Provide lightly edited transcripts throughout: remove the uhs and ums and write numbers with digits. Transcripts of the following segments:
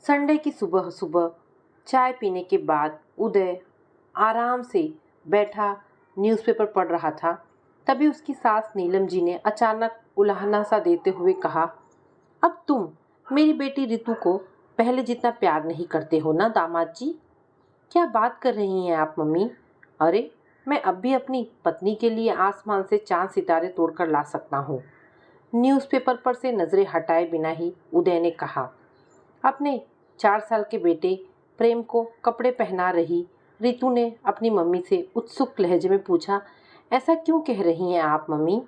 Sunday की सुबह सुबह चाय पीने के बाद उदय आराम से बैठा न्यूज़पेपर पढ़ रहा था। तभी उसकी सास नीलम जी ने अचानक उलाहना सा देते हुए कहा, अब तुम मेरी बेटी रितु को पहले जितना प्यार नहीं करते हो ना दामाद जी। क्या बात कर रही हैं आप मम्मी? अरे, मैं अब भी अपनी पत्नी के लिए आसमान से चांद सितारे तोड़कर ला सकता हूँ। न्यूज़पेपर पर से नजरें हटाए बिना ही उदय ने कहा। अपने 4 साल के बेटे प्रेम को कपड़े पहना रही रितु ने अपनी मम्मी से उत्सुक लहजे में पूछा, ऐसा क्यों कह रही हैं आप मम्मी?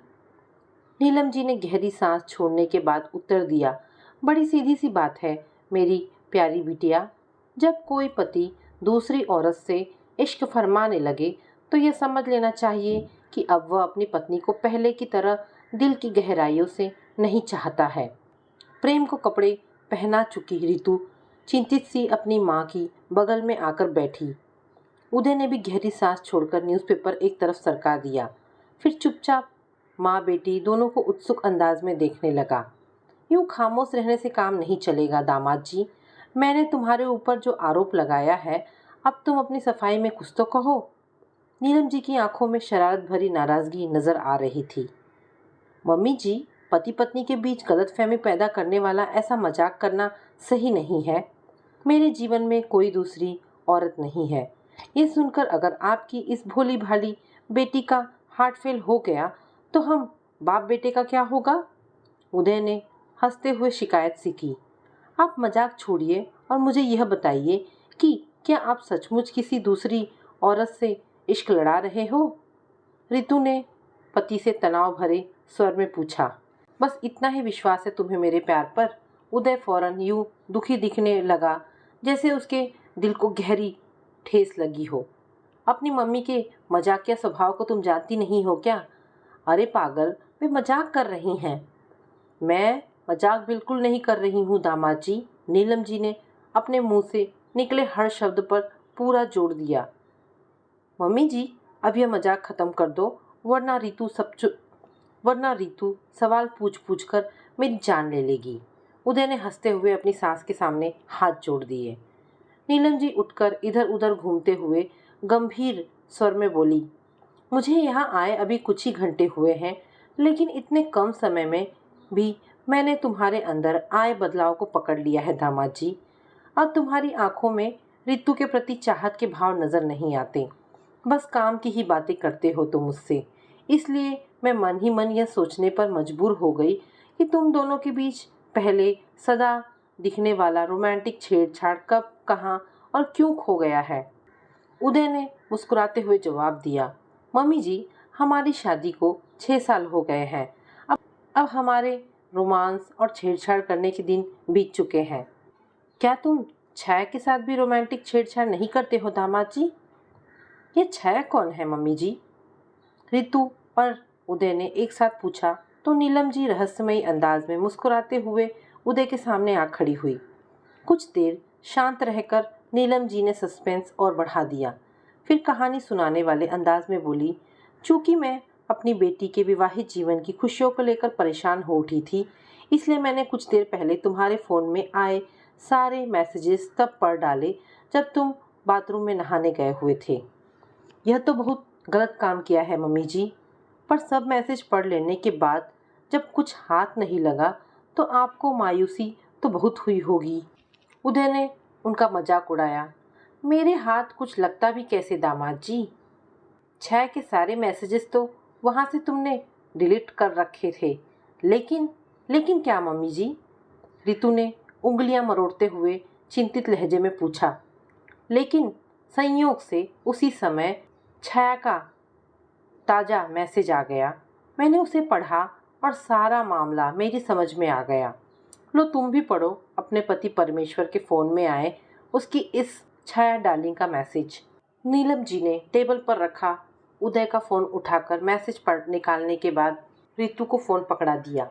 नीलम जी ने गहरी सांस छोड़ने के बाद उत्तर दिया, बड़ी सीधी सी बात है मेरी प्यारी बिटिया। जब कोई पति दूसरी औरत से इश्क फरमाने लगे तो यह समझ लेना चाहिए कि अब वह अपनी पत्नी को पहले की तरह दिल की गहराइयों से नहीं चाहता है। प्रेम को कपड़े पहना चुकी रितु चिंतित सी अपनी माँ की बगल में आकर बैठी। उदय ने भी गहरी सांस छोड़कर न्यूज़पेपर एक तरफ सरका दिया। फिर चुपचाप माँ बेटी दोनों को उत्सुक अंदाज में देखने लगा। यूं खामोश रहने से काम नहीं चलेगा दामाद जी। मैंने तुम्हारे ऊपर जो आरोप लगाया है, अब तुम अपनी सफाई में कुछ तो कहो। नीलम जी की आंखों में शरारत भरी नाराजगी नजर आ रही थी। मम्मी जी, पति पत्नी के बीच गलतफहमी पैदा करने वाला ऐसा मजाक करना सही नहीं है। मेरे जीवन में कोई दूसरी औरत नहीं है। ये सुनकर अगर आपकी इस भोली भाली बेटी का हार्ट फेल हो गया तो हम बाप बेटे का क्या होगा? उदय ने हंसते हुए शिकायत सी की। आप मजाक छोड़िए और मुझे यह बताइए कि क्या आप सचमुच किसी दूसरी औरत से इश्क लड़ा रहे हो? रितु ने पति से तनाव भरे स्वर में पूछा। बस इतना ही विश्वास है तुम्हें मेरे प्यार पर? उदय फौरन यूं दुखी दिखने लगा जैसे उसके दिल को गहरी ठेस लगी हो। अपनी मम्मी के मजाकिया स्वभाव को तुम जानती नहीं हो क्या? अरे पागल, वे मजाक कर रही हैं। मैं मजाक बिल्कुल नहीं कर रही हूँ दामाद जी। नीलम जी ने अपने मुंह से निकले हर शब्द पर पूरा जोर दिया। मम्मी जी, अब यह मजाक खत्म कर दो, वरना रितु सवाल पूछ पूछ कर मेरी जान ले लेगी। उदय ने हंसते हुए अपनी सास के सामने हाथ जोड़ दिए। नीलम जी उठकर इधर उधर घूमते हुए गंभीर स्वर में बोली, मुझे यहाँ आए अभी कुछ ही घंटे हुए हैं, लेकिन इतने कम समय में भी मैंने तुम्हारे अंदर आए बदलाव को पकड़ लिया है दामाद जी। अब तुम्हारी आंखों में रितु के प्रति चाहत के भाव नजर नहीं आते। बस काम की ही बातें करते हो तुम मुझसे। इसलिए मैं मन ही मन यह सोचने पर मजबूर हो गई कि तुम दोनों के बीच पहले सदा दिखने वाला रोमांटिक छेड़छाड़ कब, कहाँ और क्यों खो गया है। उदय ने मुस्कुराते हुए जवाब दिया, मम्मी जी, हमारी शादी को 6 साल हो गए हैं। अब हमारे रोमांस और छेड़छाड़ करने के दिन बीत चुके हैं। क्या तुम छाया के साथ भी रोमांटिक छेड़छाड़ नहीं करते हो दामाद जी? ये छाया कौन है मम्मी जी? रितु और उदय ने एक साथ पूछा तो नीलम जी रहस्यमयी अंदाज में मुस्कुराते हुए उदय के सामने आ खड़ी हुई। कुछ देर शांत रहकर नीलम जी ने सस्पेंस और बढ़ा दिया। फिर कहानी सुनाने वाले अंदाज में बोली, चूंकि मैं अपनी बेटी के विवाहित जीवन की खुशियों को लेकर परेशान हो उठी थी, इसलिए मैंने कुछ देर पहले तुम्हारे फ़ोन में आए सारे मैसेजेस तब पढ़ डाले जब तुम बाथरूम में नहाने गए हुए थे। यह तो बहुत गलत काम किया है मम्मी जी, पर सब मैसेज पढ़ लेने के बाद जब कुछ हाथ नहीं लगा तो आपको मायूसी तो बहुत हुई होगी। उदय ने उनका मजाक उड़ाया। मेरे हाथ कुछ लगता भी कैसे दामाद जी? छाया के सारे मैसेजेस तो वहाँ से तुमने डिलीट कर रखे थे। लेकिन क्या मम्मी जी? रितु ने उंगलियां मरोड़ते हुए चिंतित लहजे में पूछा। लेकिन संयोग से उसी समय छाया का ताज़ा मैसेज आ गया। मैंने उसे पढ़ा और सारा मामला मेरी समझ में आ गया। लो तुम भी पढ़ो अपने पति परमेश्वर के फ़ोन में आए उसकी इस छाया डार्लिंग का मैसेज। नीलम जी ने टेबल पर रखा उदय का फ़ोन उठाकर मैसेज पढ़ निकालने के बाद रितु को फ़ोन पकड़ा दिया।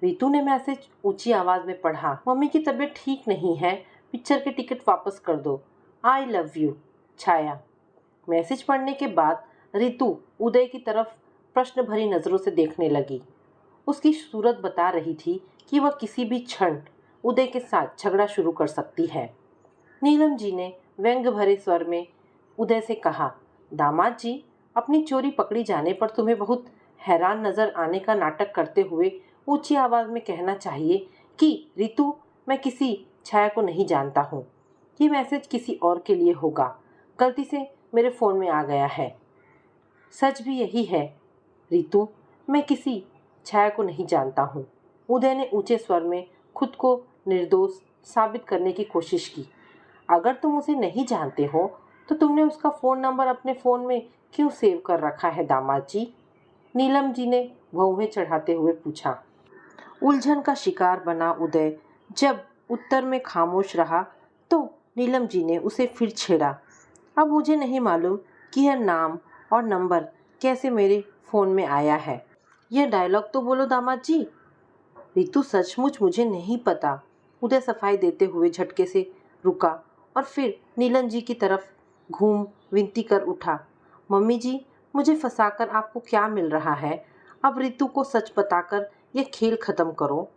रितु ने मैसेज ऊंची आवाज़ में पढ़ा, मम्मी की तबीयत ठीक नहीं है, पिक्चर के टिकट वापस कर दो, I love you Chhaya. Message पढ़ने के बाद रितु उदय की तरफ प्रश्न भरी नज़रों से देखने लगी। उसकी सूरत बता रही थी कि वह किसी भी क्षण उदय के साथ झगड़ा शुरू कर सकती है। नीलम जी ने व्यंग्य भरे स्वर में उदय से कहा, दामाद जी, अपनी चोरी पकड़ी जाने पर तुम्हें बहुत हैरान नजर आने का नाटक करते हुए ऊंची आवाज में कहना चाहिए कि रितु, मैं किसी छाया को नहीं जानता हूँ। ये मैसेज किसी और के लिए होगा, गलती से मेरे फोन में आ गया है। सच भी यही है रितु, मैं किसी छाया को नहीं जानता हूँ। उदय ने ऊंचे स्वर में खुद को निर्दोष साबित करने की कोशिश की। अगर तुम उसे नहीं जानते हो तो तुमने उसका फ़ोन नंबर अपने फ़ोन में क्यों सेव कर रखा है दामाद जी? नीलम जी ने भौहें चढ़ाते हुए पूछा। उलझन का शिकार बना उदय जब उत्तर में खामोश रहा तो नीलम जी ने उसे फिर छेड़ा। अब मुझे नहीं मालूम कि यह नाम और नंबर कैसे मेरे फ़ोन में आया है। यह डायलॉग तो बोलो दामाद जी। रितु, सचमुच मुझे नहीं पता। उदय सफाई देते हुए झटके से रुका और फिर नीलम जी की तरफ घूम विनती कर उठा। मम्मी जी, मुझे फंसाकर आपको क्या मिल रहा है? अब रितु को सच बताकर यह खेल खत्म करो।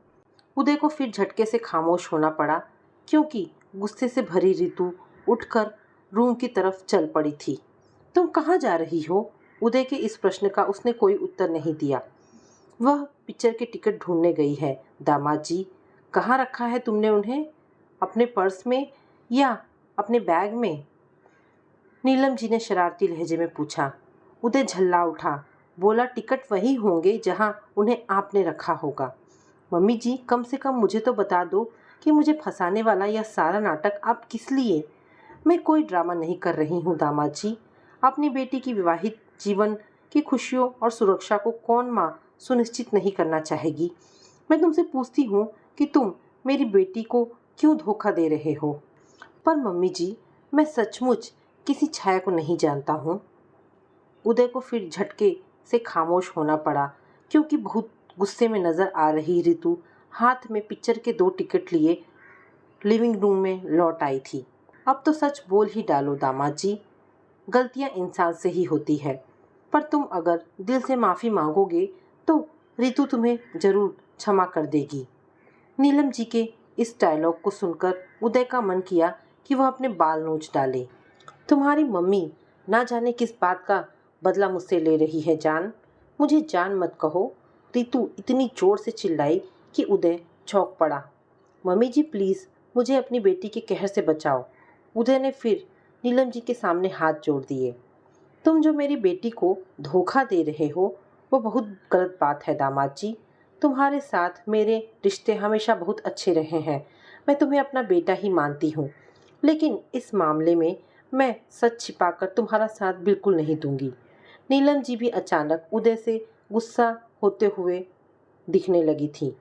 उदय को फिर झटके से खामोश होना पड़ा क्योंकि गुस्से से भरी रितु उठकर रूम की तरफ चल पड़ी थी। तुम कहाँ जा रही हो? उदय के इस प्रश्न का उसने कोई उत्तर नहीं दिया। वह पिक्चर के टिकट ढूंढने गई है दामाद जी। कहाँ रखा है तुमने उन्हें? अपने पर्स में या अपने बैग में? नीलम जी ने शरारती लहजे में पूछा। उदय झल्ला उठा, बोला, टिकट वही होंगे जहाँ उन्हें आपने रखा होगा। मम्मी जी, कम से कम मुझे तो बता दो कि मुझे फंसाने वाला यह सारा नाटक आप किस लिए? मैं कोई ड्रामा नहीं कर रही हूँ दामाद जी। अपनी बेटी की विवाहित जीवन की खुशियों और सुरक्षा को कौन माँ सुनिश्चित नहीं करना चाहेगी? मैं तुमसे पूछती हूँ कि तुम मेरी बेटी को क्यों धोखा दे रहे हो? पर मम्मी जी, मैं सचमुच किसी छाया को नहीं जानता हूँ। उदय को फिर झटके से खामोश होना पड़ा क्योंकि बहुत गुस्से में नजर आ रही रितु हाथ में पिक्चर के 2 टिकट लिए लिविंग रूम में लौट आई थी। अब तो सच बोल ही डालो दामाद जी। गलतियां इंसान से ही होती है, पर तुम अगर दिल से माफ़ी मांगोगे तो रितु तुम्हें जरूर क्षमा कर देगी। नीलम जी के इस डायलॉग को सुनकर उदय का मन किया कि वह अपने बाल नोच डाले। तुम्हारी मम्मी ना जाने किस बात का बदला मुझसे ले रही है जान। मुझे जान मत कहो। रितु इतनी जोर से चिल्लाई कि उदय चौंक पड़ा। मम्मी जी, प्लीज़ मुझे अपनी बेटी के कहर से बचाओ। उदय ने फिर नीलम जी के सामने हाथ जोड़ दिए। तुम जो मेरी बेटी को धोखा दे रहे हो वो बहुत गलत बात है दामाद जी। तुम्हारे साथ मेरे रिश्ते हमेशा बहुत अच्छे रहे हैं। मैं तुम्हें अपना बेटा ही मानती हूँ, लेकिन इस मामले में मैं सच छिपाकर तुम्हारा साथ बिल्कुल नहीं दूंगी। नीलम जी भी अचानक उदय से गुस्सा होते हुए दिखने लगी थी।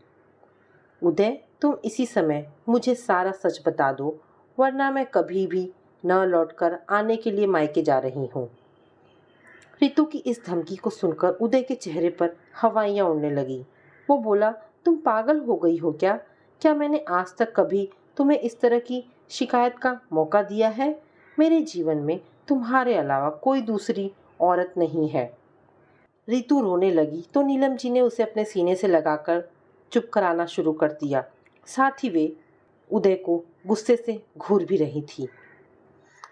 उदय, तुम इसी समय मुझे सारा सच बता दो, वरना मैं कभी भी न लौटकर आने के लिए मायके जा रही हूँ। रितु की इस धमकी को सुनकर उदय के चेहरे पर हवाइयाँ उड़ने लगी। वो बोला, तुम पागल हो गई हो क्या? क्या मैंने आज तक कभी तुम्हें इस तरह की शिकायत का मौका दिया है? मेरे जीवन में तुम्हारे अलावा कोई दूसरी औरत नहीं है। रितु रोने लगी तो नीलम जी ने उसे अपने सीने से लगाकर चुप कराना शुरू कर दिया। साथ ही वे उदय को गुस्से से घूर भी रही थी।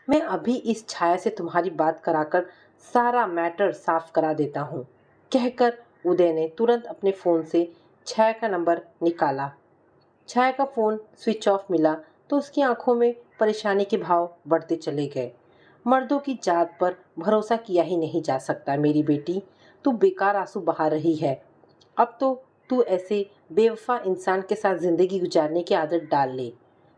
मैं अभी इस छाया से तुम्हारी बात कराकर सारा मैटर साफ करा देता हूँ, कहकर उदय ने तुरंत अपने फ़ोन से छाया का नंबर निकाला। छाया का फ़ोन स्विच ऑफ मिला तो उसकी आंखों में परेशानी के भाव बढ़ते चले गए। मर्दों की जात पर भरोसा किया ही नहीं जा सकता मेरी बेटी। तू बेकार आंसू बहा रही है। अब तो तू ऐसे बेवफा इंसान के साथ ज़िंदगी गुजारने की आदत डाल ले।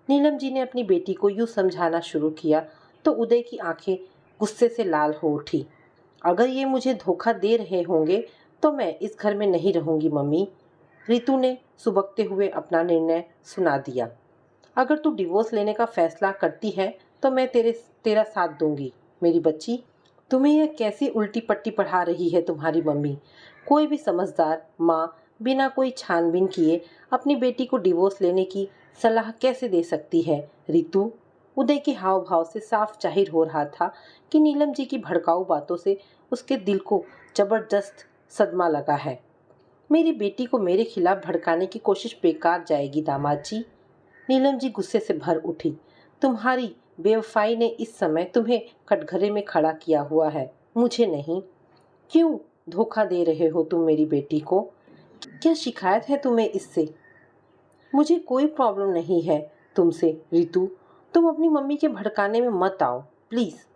नीलम जी ने अपनी बेटी को यूँ समझाना शुरू किया तो उदय की आंखें गुस्से से लाल हो उठी। अगर ये मुझे धोखा दे रहे होंगे तो मैं इस घर में नहीं रहूंगी मम्मी। रितु ने सुबकते हुए अपना निर्णय सुना दिया। अगर तू डिवोर्स लेने का फैसला करती है तो मैं तेरा साथ दूंगी मेरी बच्ची। तुम्हें यह कैसी उल्टी पट्टी पढ़ा रही है तुम्हारी मम्मी? कोई भी समझदार माँ बिना कोई छानबीन किए अपनी बेटी को डिवोर्स लेने की सलाह कैसे दे सकती है रितु? उदय के हाव भाव से साफ जाहिर हो रहा था कि नीलम जी की भड़काऊ बातों से उसके दिल को जबरदस्त सदमा लगा है। मेरी बेटी को मेरे खिलाफ भड़काने की कोशिश बेकार जाएगी दामाद जी। नीलम जी गुस्से से भर उठी। तुम्हारी बेवफाई ने इस समय तुम्हें कटघरे में खड़ा किया हुआ है, मुझे नहीं। क्यों धोखा दे रहे हो तुम मेरी बेटी को? क्या शिकायत है तुम्हें इससे? मुझे कोई प्रॉब्लम नहीं है तुमसे रितु। तुम अपनी मम्मी के भड़काने में मत आओ प्लीज़।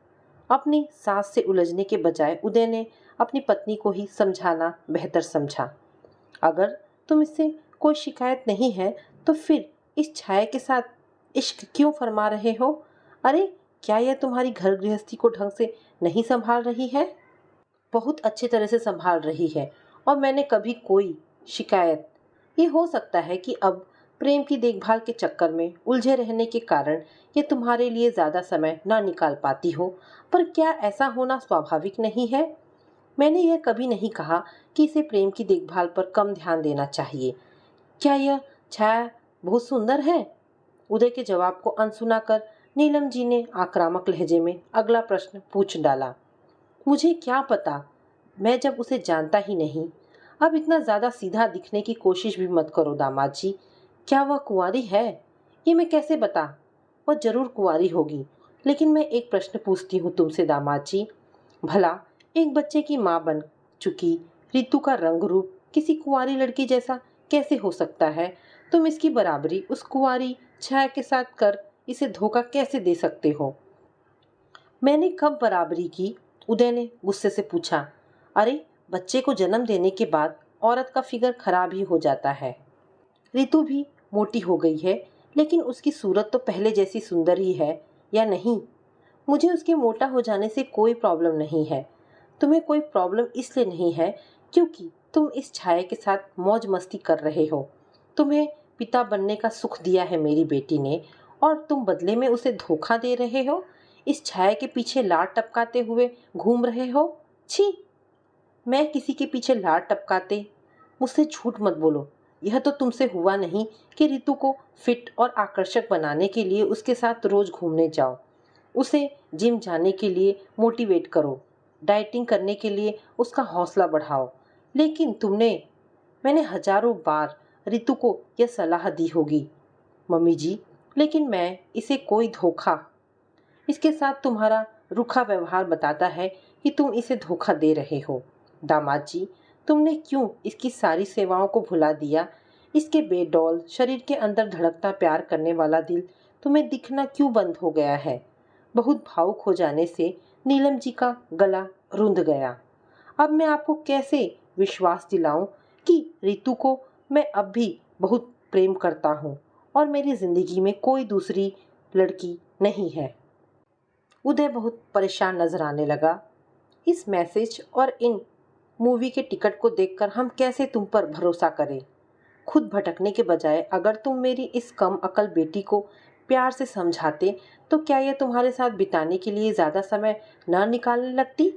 अपनी सास से उलझने के बजाय उदय ने अपनी पत्नी को ही समझाना बेहतर समझा। अगर तुम इससे कोई शिकायत नहीं है तो फिर इस छाया के साथ इश्क क्यों फरमा रहे हो? अरे क्या यह तुम्हारी घर गृहस्थी को ढंग से नहीं संभाल रही है? बहुत अच्छी तरह से संभाल रही है और मैंने कभी कोई शिकायत। ये हो सकता है कि अब प्रेम की देखभाल के चक्कर में उलझे रहने के कारण ये तुम्हारे लिए ज़्यादा समय ना निकाल पाती हो, पर क्या ऐसा होना स्वाभाविक नहीं है? मैंने यह कभी नहीं कहा कि इसे प्रेम की देखभाल पर कम ध्यान देना चाहिए। क्या यह छाया बहुत सुंदर है? उदय के जवाब को अनसुना कर नीलम जी ने आक्रामक लहजे में अगला प्रश्न पूछ डाला। मुझे क्या पता, मैं जब उसे जानता ही नहीं। अब इतना ज़्यादा सीधा दिखने की कोशिश भी मत करो दामाद जी। क्या वह कुंवारी है? ये मैं कैसे बता? वह जरूर कुंवारी होगी, लेकिन मैं एक प्रश्न पूछती हूँ तुमसे दामाद जी। भला एक बच्चे की माँ बन चुकी रितु का रंग रूप किसी कुंवारी लड़की जैसा कैसे हो सकता है? तुम इसकी बराबरी उस कुंवारी छाया के साथ कर इसे धोखा कैसे दे सकते हो? मैंने कब बराबरी की? उदय ने गुस्से से पूछा। अरे बच्चे को जन्म देने के बाद औरत का फिगर खराब ही हो जाता है। रितु भी मोटी हो गई है, लेकिन उसकी सूरत तो पहले जैसी सुंदर ही है, या नहीं? मुझे उसके मोटा हो जाने से कोई प्रॉब्लम नहीं है। तुम्हें कोई प्रॉब्लम इसलिए नहीं है क्योंकि तुम इस छाया के साथ मौज मस्ती कर रहे हो। तुम्हें पिता बनने का सुख दिया है मेरी बेटी ने और तुम बदले में उसे धोखा दे रहे हो। इस छाया के पीछे लाड टपकाते हुए घूम रहे हो। छी! मैं किसी के पीछे लाड टपकाते? मुझसे झूठ मत बोलो। यह तो तुमसे हुआ नहीं कि रितु को फिट और आकर्षक बनाने के लिए उसके साथ रोज घूमने जाओ, उसे जिम जाने के लिए मोटिवेट करो, डाइटिंग करने के लिए उसका हौसला बढ़ाओ। लेकिन मैंने हजारों बार रितु को यह सलाह दी होगी मम्मी जी, लेकिन मैं इसे कोई धोखा। इसके साथ तुम्हारा रूखा व्यवहार बताता है कि तुम इसे धोखा दे रहे हो। दामाद जी, तुमने क्यों इसकी सारी सेवाओं को भुला दिया? इसके बेडौल शरीर के अंदर धड़कता प्यार करने वाला दिल तुम्हें दिखना क्यों बंद हो गया है? बहुत भावुक हो जाने से नीलम जी का गला रुंध गया। अब मैं आपको कैसे विश्वास दिलाऊं कि रितु को मैं अब भी बहुत प्रेम करता हूँ और मेरी जिंदगी में कोई दूसरी लड़की नहीं है। उदय बहुत परेशान नजर आने लगा। इस मैसेज और इन मूवी के टिकट को देखकर हम कैसे तुम पर भरोसा करें? खुद भटकने के बजाय अगर तुम मेरी इस कम अकल बेटी को प्यार से समझाते तो क्या यह तुम्हारे साथ बिताने के लिए ज़्यादा समय न निकालने लगती?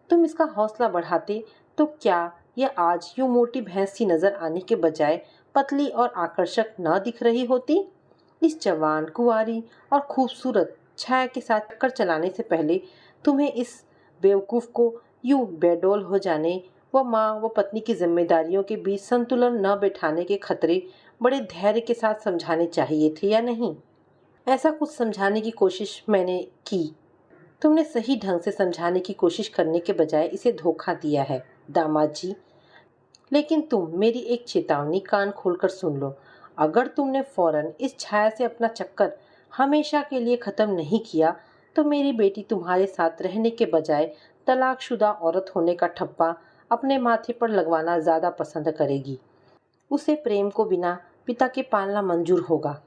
तुम इसका हौसला बढ़ाते तो क्या यह आज यूं मोटी भैंस सी नजर आने के बजाय पतली और आकर्षक न दिख रही होती? इस जवान, कुंवारी और खूबसूरत छाया के साथ चक्कर चलाने से पहले तुम्हें इस बेवकूफ़ को यूं बेडौल हो जाने व माँ व पत्नी की जिम्मेदारियों के बीच संतुलन न बैठाने के खतरे बड़े धैर्य के साथ समझाने चाहिए थे, या नहीं? ऐसा कुछ समझाने की कोशिश मैंने की। तुमने सही ढंग से समझाने की कोशिश करने के बजाय इसे धोखा दिया है दामाद जी। लेकिन तुम मेरी एक चेतावनी कान खोलकर सुन लो। अगर तुमने फौरन इस छाया से अपना चक्कर हमेशा के लिए ख़त्म नहीं किया तो मेरी बेटी तुम्हारे साथ रहने के बजाय तलाकशुदा औरत होने का ठप्पा अपने माथे पर लगवाना ज़्यादा पसंद करेगी। उसे प्रेम को बिना पिता के पालना मंजूर होगा।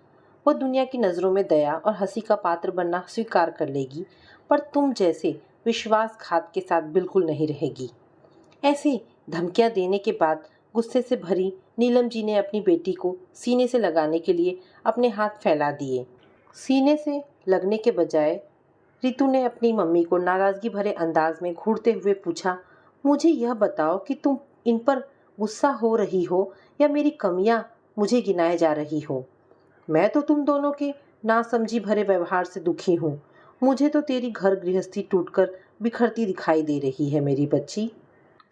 वह दुनिया की नज़रों में दया और हंसी का पात्र बनना स्वीकार कर लेगी, पर तुम जैसे विश्वासघात के साथ बिल्कुल नहीं रहेगी। ऐसी धमकियां देने के बाद गुस्से से भरी नीलम जी ने अपनी बेटी को सीने से लगाने के लिए अपने हाथ फैला दिए। सीने से लगने के बजाय रितु ने अपनी मम्मी को नाराजगी भरे अंदाज में घूरते हुए पूछा, मुझे यह बताओ कि तुम इन पर गुस्सा हो रही हो या मेरी कमियां मुझे गिनाए जा रही हो? मैं तो तुम दोनों के नासमझी भरे व्यवहार से दुखी हूँ। मुझे तो तेरी घर गृहस्थी टूटकर बिखरती दिखाई दे रही है मेरी बच्ची।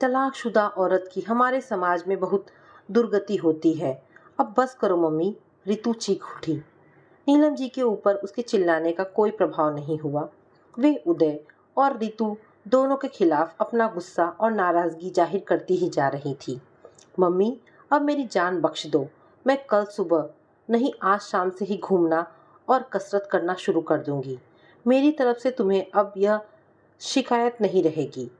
तलाकशुदा औरत की हमारे समाज में बहुत दुर्गति होती है। अब बस करो मम्मी, रितु चीख उठी। नीलम जी के ऊपर उसके चिल्लाने का कोई प्रभाव नहीं हुआ। वे उदय और रितु दोनों के खिलाफ अपना गुस्सा और नाराजगी जाहिर करती ही जा रही थी। मम्मी, अब मेरी जान बख्श दो। मैं कल सुबह नहीं, आज शाम से ही घूमना और कसरत करना शुरू कर दूंगी। मेरी तरफ से तुम्हें अब यह शिकायत नहीं रहेगी।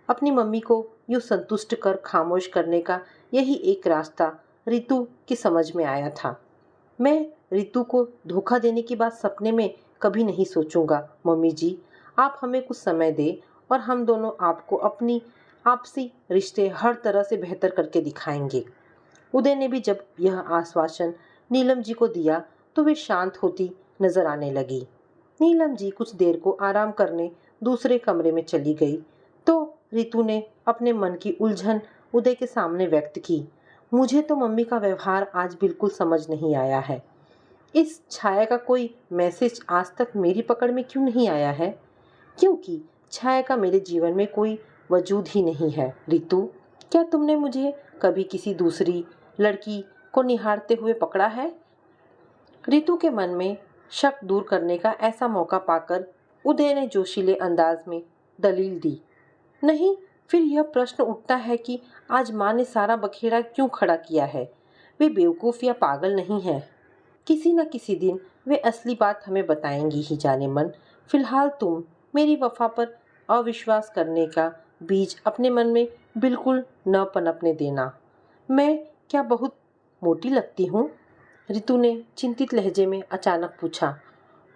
अपनी मम्मी को यूँ संतुष्ट कर खामोश करने का यही एक रास्ता रितु की समझ में आया था। मैं रितु को धोखा देने की बात सपने में कभी नहीं सोचूंगा। मम्मी जी, आप हमें कुछ समय दें और हम दोनों आपको अपनी आपसी रिश्ते हर तरह से बेहतर करके दिखाएंगे। उदय ने भी जब यह आश्वासन नीलम जी को दिया तो वे शांत होती नजर आने लगी। नीलम जी कुछ देर को आराम करने दूसरे कमरे में चली गई तो रितु ने अपने मन की उलझन उदय के सामने व्यक्त की। मुझे तो मम्मी का व्यवहार आज बिल्कुल समझ नहीं आया है। इस छाया का कोई मैसेज आज तक मेरी पकड़ में क्यों नहीं आया है? क्योंकि छाया का मेरे जीवन में कोई वजूद ही नहीं है। रितु, क्या तुमने मुझे कभी किसी दूसरी लड़की को निहारते हुए पकड़ा है? रितु के मन में शक दूर करने का ऐसा मौका पाकर उदय ने जोशीले अंदाज में दलील दी। नहीं, फिर यह प्रश्न उठता है कि आज माँ ने सारा बखेड़ा क्यों खड़ा किया है? वे बेवकूफ़ या पागल नहीं है। किसी न किसी दिन वे असली बात हमें बताएंगी ही जाने मन। फिलहाल तुम मेरी वफा पर अविश्वास करने का बीज अपने मन में बिल्कुल न पनपने देना। मैं क्या बहुत मोटी लगती हूँ? रितु ने चिंतित लहजे में अचानक पूछा।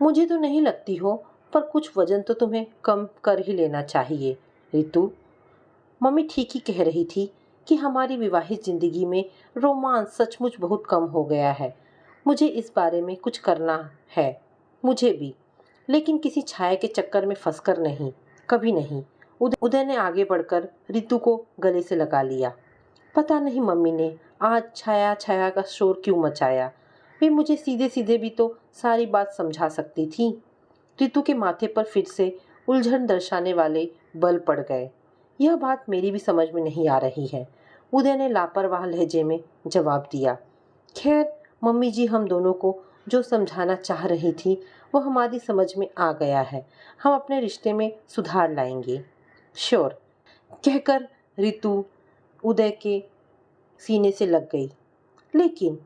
मुझे तो नहीं लगती हो, पर कुछ वजन तो तुम्हें कम कर ही लेना चाहिए। रितु, मम्मी ठीक ही कह रही थी कि हमारी विवाहित जिंदगी में रोमांस सचमुच बहुत कम हो गया है। मुझे इस बारे में कुछ करना है, मुझे भी, लेकिन किसी छाया के चक्कर में फंसकर नहीं, कभी नहीं। उदय ने आगे बढ़कर रितु को गले से लगा लिया। पता नहीं मम्मी ने आज छाया छाया का शोर क्यों मचाया। वे मुझे सीधे सीधे भी तो सारी बात समझा सकती थी। रितु के माथे पर फिर से उलझन दर्शाने वाले बल पड़ गए। यह बात मेरी भी समझ में नहीं आ रही है, उदय ने लापरवाह लहजे में जवाब दिया। खैर मम्मी जी, हम दोनों को जो समझाना चाह रही थी वो हमारी समझ में आ गया है। हम अपने रिश्ते में सुधार लाएंगे। श्योर, कहकर रितु उदय के सीने से लग गई। लेकिन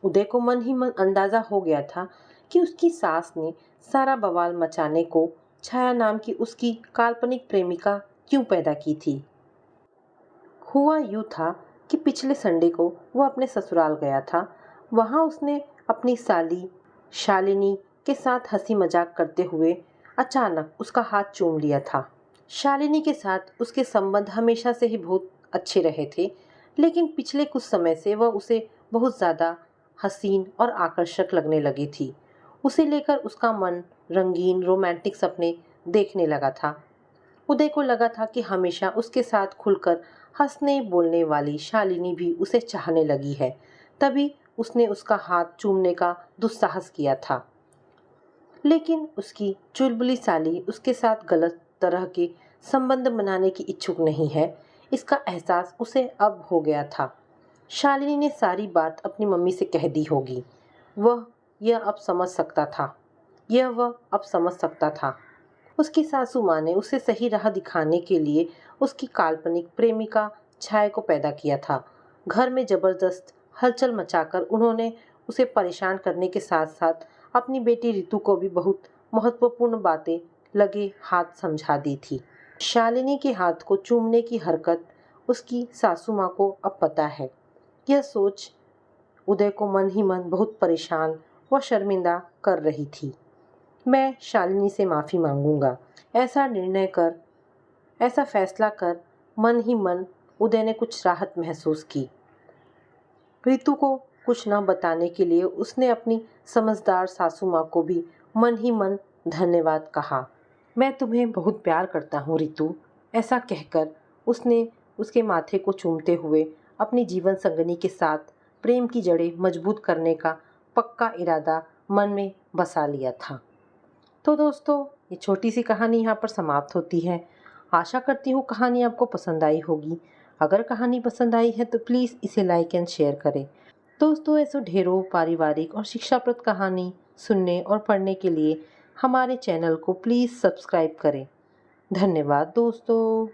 उदय को मन ही मन अंदाजा हो गया था कि उसकी सास ने सारा बवाल मचाने को छाया नाम की उसकी काल्पनिक प्रेमिका क्यों पैदा की थी। हुआ यूँ था कि पिछले संडे को वह अपने ससुराल गया था। वहाँ उसने अपनी साली शालिनी के साथ हंसी मजाक करते हुए अचानक उसका हाथ चूम लिया था। शालिनी के साथ उसके संबंध हमेशा से ही बहुत अच्छे रहे थे, लेकिन पिछले कुछ समय से वह उसे बहुत ज़्यादा हसीन और आकर्षक लगने लगी थी। उसे लेकर उसका मन रंगीन रोमांटिक सपने देखने लगा था। उदय को लगा था कि हमेशा उसके साथ खुलकर हंसने बोलने वाली शालिनी भी उसे चाहने लगी है, तभी उसने उसका हाथ चूमने का दुस्साहस किया था। लेकिन उसकी चुलबुली साली उसके साथ गलत तरह के संबंध बनाने की इच्छुक नहीं है, इसका एहसास उसे अब हो गया था। शालिनी ने सारी बात अपनी मम्मी से कह दी होगी। वह यह अब समझ सकता था वह अब समझ सकता था। उसकी सासू माँ ने उसे सही राह दिखाने के लिए उसकी काल्पनिक प्रेमिका छाया को पैदा किया था। घर में जबरदस्त हलचल मचाकर उन्होंने उसे परेशान करने के साथ साथ अपनी बेटी रितु को भी बहुत महत्वपूर्ण बातें लगे हाथ समझा दी थी। शालिनी के हाथ को चूमने की हरकत उसकी सासू माँ को अब पता है। यह सोच उदय को मन ही मन बहुत परेशान व शर्मिंदा कर रही थी। मैं शालिनी से माफ़ी मांगूंगा, ऐसा फैसला कर मन ही मन उदय ने कुछ राहत महसूस की। रितु को कुछ न बताने के लिए उसने अपनी समझदार सासू माँ को भी मन ही मन धन्यवाद कहा। मैं तुम्हें बहुत प्यार करता हूँ रितु, ऐसा कहकर उसने उसके माथे को चूमते हुए अपनी जीवन संगनी के साथ प्रेम की जड़ें मजबूत करने का पक्का इरादा मन में बसा लिया था। तो दोस्तों, ये छोटी सी कहानी यहाँ पर समाप्त होती है। आशा करती हूँ कहानी आपको पसंद आई होगी। अगर कहानी पसंद आई है तो प्लीज़ इसे लाइक एंड शेयर करें। दोस्तों, ऐसे ढेरों पारिवारिक और शिक्षाप्रद कहानी सुनने और पढ़ने के लिए हमारे चैनल को प्लीज़ सब्सक्राइब करें। धन्यवाद दोस्तों।